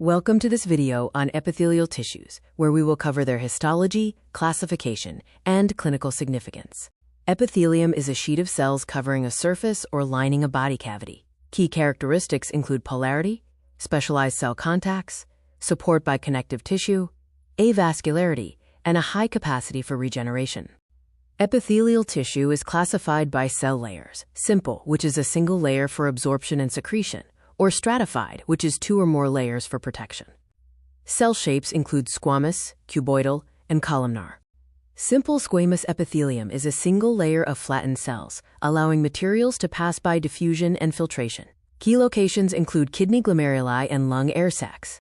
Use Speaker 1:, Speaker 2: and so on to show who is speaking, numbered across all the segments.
Speaker 1: Welcome to this video on epithelial tissues, where we will cover their histology, classification, and clinical significance. Epithelium is a sheet of cells covering a surface or lining a body cavity. Key characteristics include polarity, specialized cell contacts, support by connective tissue, avascularity, and a high capacity for regeneration. Epithelial tissue is classified by cell layers: simple, which is a single layer for absorption and secretion, or stratified, which is two or more layers for protection. Cell shapes include squamous, cuboidal, and columnar. Simple squamous epithelium is a single layer of flattened cells, allowing materials to pass by diffusion and filtration. Key locations include kidney glomeruli and lung air sacs.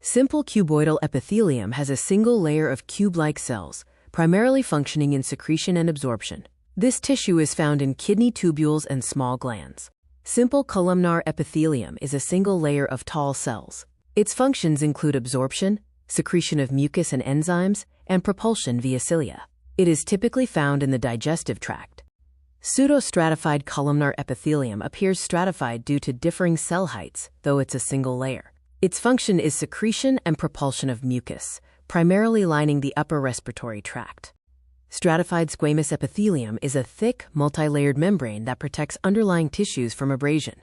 Speaker 1: Simple cuboidal epithelium has a single layer of cube-like cells, primarily functioning in secretion and absorption. This tissue is found in kidney tubules and small glands. Simple columnar epithelium is a single layer of tall cells. Its functions include absorption, secretion of mucus and enzymes, and propulsion via cilia. It is typically found in the digestive tract. Pseudostratified columnar epithelium appears stratified due to differing cell heights, though it's a single layer. Its function is secretion and propulsion of mucus, primarily lining the upper respiratory tract. Stratified squamous epithelium is a thick, multi-layered membrane that protects underlying tissues from abrasion.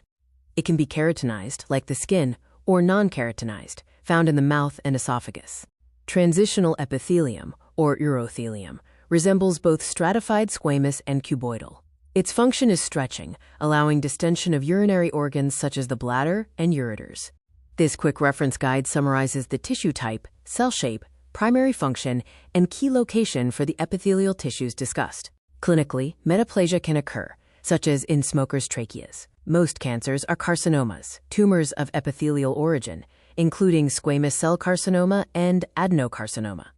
Speaker 1: It can be keratinized, like the skin, or non-keratinized, found in the mouth and esophagus. Transitional epithelium, or urothelium, resembles both stratified squamous and cuboidal. Its function is stretching, allowing distension of urinary organs such as the bladder and ureters. This quick reference guide summarizes the tissue type, cell shape, primary function, and key location for the epithelial tissues discussed. Clinically, metaplasia can occur, such as in smokers' tracheas. Most cancers are carcinomas, tumors of epithelial origin, including squamous cell carcinoma and adenocarcinoma.